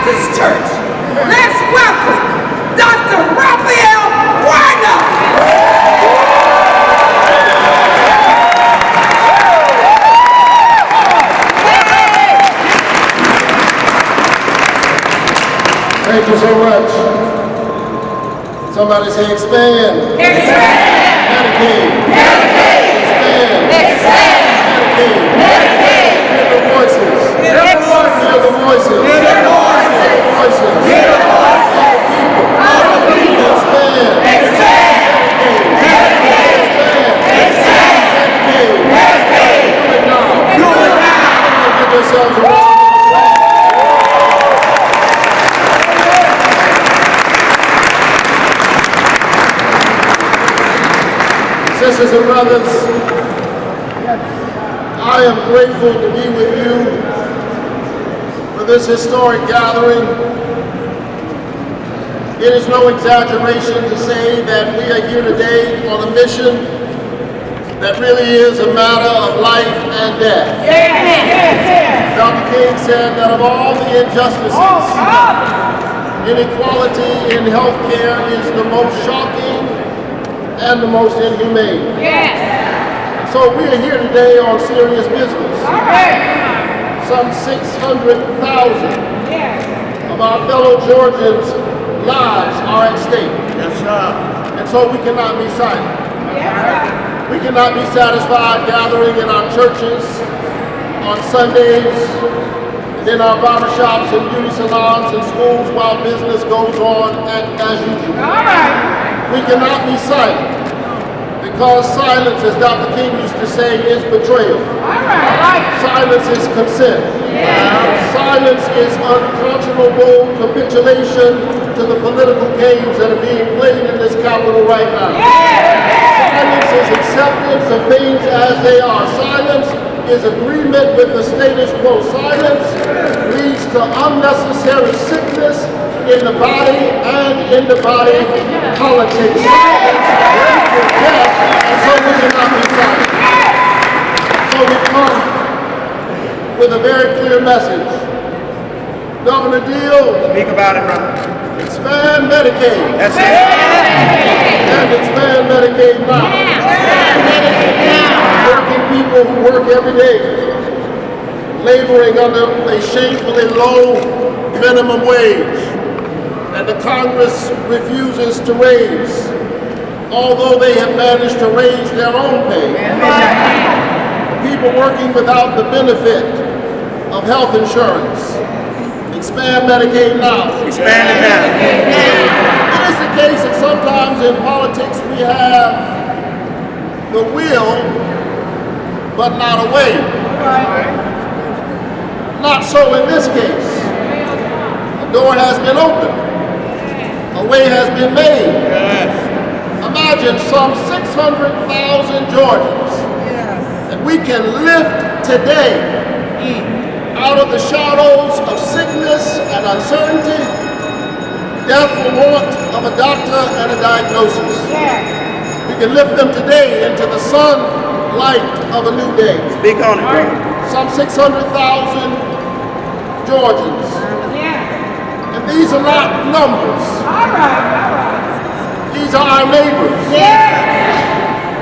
Baptist Church. Let's welcome Dr. Raphael Warner. Thank you so much. Somebody say expand. Expand. Medicaid. Medicaid. Expand. Expand. Medicaid. Medicaid. Hear the voices. Hear the voices. Hear the voices. Hear the voices. Hear the voices. Hear the voices. All the people. Expand. Expand. Medicaid. Expand. Medicaid. Medicaid. Do it now. Do it now. Give yourselves a round. Sisters and brothers, I am grateful to be with you for this historic gathering. It is no exaggeration to say that we are here today on a mission that really is a matter of life and death. Dr. King said that of all the injustices, inequality in healthcare is the most shocking and the most inhumane. So we are here today on serious business. Some 600,000 of our fellow Georgians' lives are at stake. Yes, sir. And so we cannot be silent. We cannot be satisfied gathering in our churches on Sundays, and in our barbershops and beauty salons and schools while business goes on as usual. We cannot be silent, because silence, as Dr. King used to say, is betrayal. Silence is consent. Silence is unconscionable capitulation to the political games that are being played in this capital right now. Silence is acceptance of things as they are. Silence is agreement with the status quo. Silence leads to unnecessary sickness in the body and in the body politics. Silence leads to death, and so we cannot be silent. So we come with a very clear message. Governor Deal, Speak about it, brother. expand Medicaid. That's it. And expand Medicaid now. Working people who work every day, laboring under a shamefully low minimum wage that the Congress refuses to raise, although they have managed to raise their own pay. People working without the benefit of health insurance. Expand Medicaid now. Expand it now. It is the case that sometimes in politics we have the will, but not a way. Not so in this case. The door has been opened. A way has been made. Imagine some 600,000 Georgians that we can lift today out of the shadows of sickness and uncertainty, death for want of a doctor and a diagnosis. We can lift them today into the sunlight of a new day. Speak on it, brother. Some 600,000 Georgians. And these are not numbers. These are our neighbors.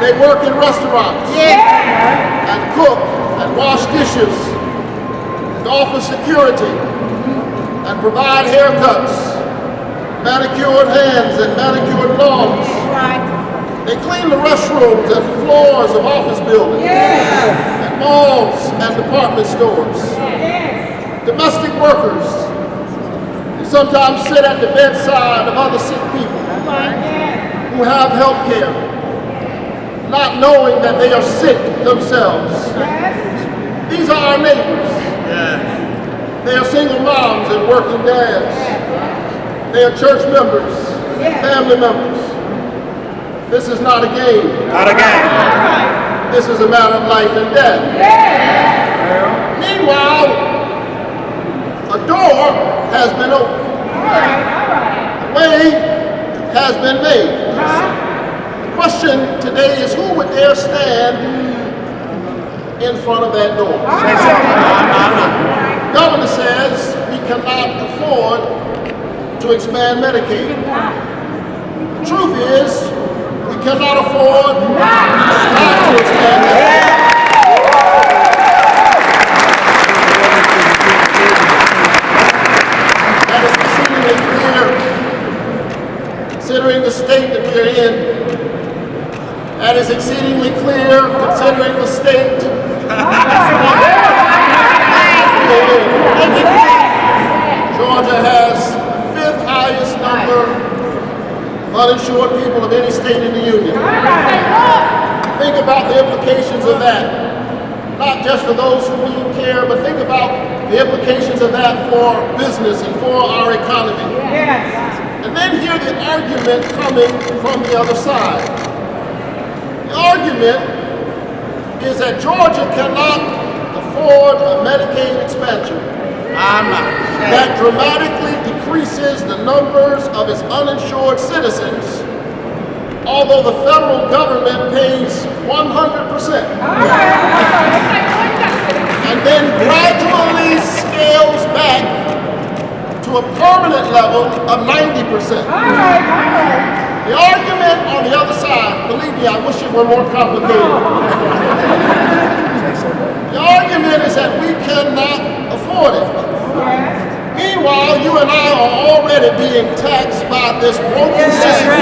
They work in restaurants and cook and wash dishes and offer security and provide haircuts, manicured hands and manicured lawns. They clean the restrooms and floors of office buildings and malls and department stores. Domestic workers who sometimes sit at the bedside of other sick people who have health care, not knowing that they are sick themselves. These are our neighbors. They are single moms and working dads. They are church members, family members. This is not a game. Not again. This is a matter of life and death. Meanwhile, a door has been opened. A way has been made. The question today is, who would dare stand in front of that door? Governor says we cannot cannot afford to expand Medicaid. The truth is, we cannot afford not to expand Medicaid. That is exceedingly clear, considering the state that we are in. That is exceedingly clear, considering the state. Georgia has the 5th highest number of uninsured people of any state in the union. Think about the implications of that. Not just for those who need care, but think about the implications of that for business and for our economy. And then hear the argument coming from the other side. The argument is that Georgia cannot afford a Medicaid expansion that dramatically decreases the numbers of its uninsured citizens, although the federal government pays 100%, and then gradually scales back to a permanent level of 90%. The argument on the other side, believe me, I wish it were more complicated. The argument is that we cannot afford it. Meanwhile, you and I are already being taxed by this broken system.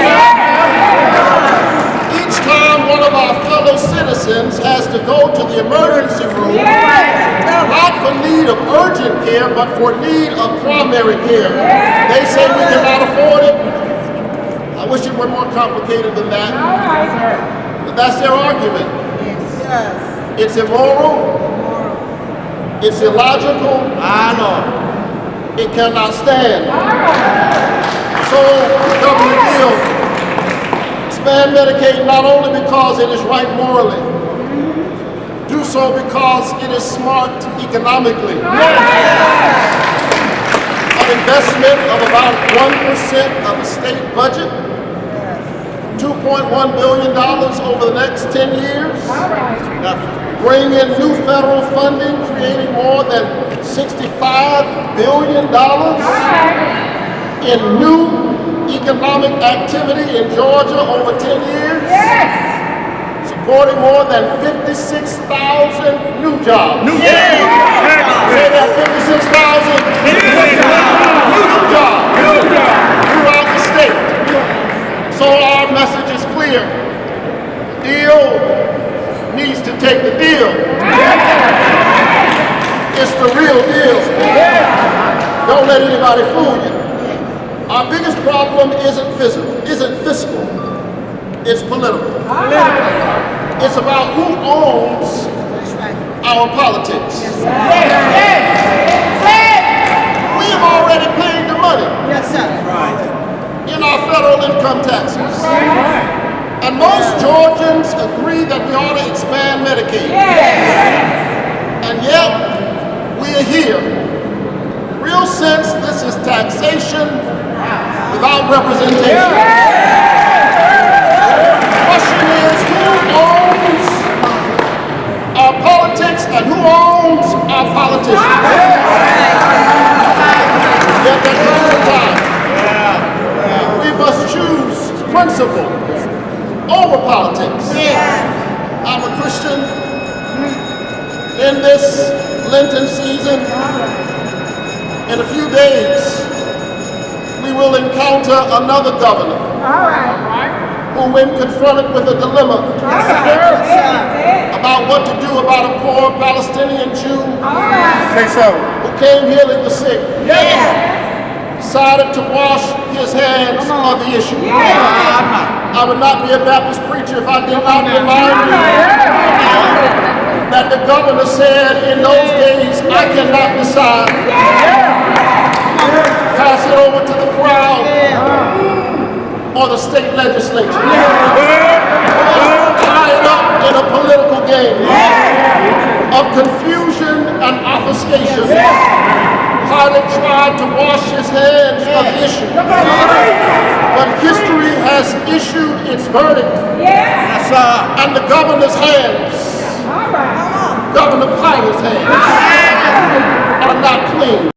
Each time one of our fellow citizens has to go to the emergency room, not for need of urgent care, but for need of primary care, they say we cannot afford it. I wish it were more complicated than that. But that's their argument. It's immoral. It's illogical. It cannot stand. So, Governor Deal, expand Medicaid not only because it is right morally, do so because it is smart economically. An investment of about 1% of the state budget, $2.1 billion over the next 10 years. Bring in new federal funding, creating more than $65 billion in new economic activity in Georgia over 10 years. Supporting more than 56,000 new jobs. Say that, 56,000 new jobs throughout the state. So our message is clear. Deal needs to take the deal. It's the real deal. Don't let anybody fool you. Our biggest problem isn't fiscal. It's political. It's about who owns our politics. We have already paid the money in our federal income taxes. And most Georgians agree that we ought to expand Medicaid. And yet, we are here. In a real sense, this is taxation without representation. The question is, who owns our politics and who owns our politicians? Yet there comes a time we must choose principle over politics. I'm a Christian. In this Lenten season, in a few days, we will encounter another governor who, when confronted with a dilemma about what to do about a poor Palestinian Jew who came healing the sick, decided to wash his hands of the issue. I would not be a Baptist preacher if I did not remind you that the governor said in those days, I cannot decide. Pass it over to the crowd or the state legislature. Tie it up in a political game of confusion and obfuscation. Pilate tried to wash his hands of the issue. But history has issued its verdict. And the governor's hands, Governor Pilate's hands, are not clean.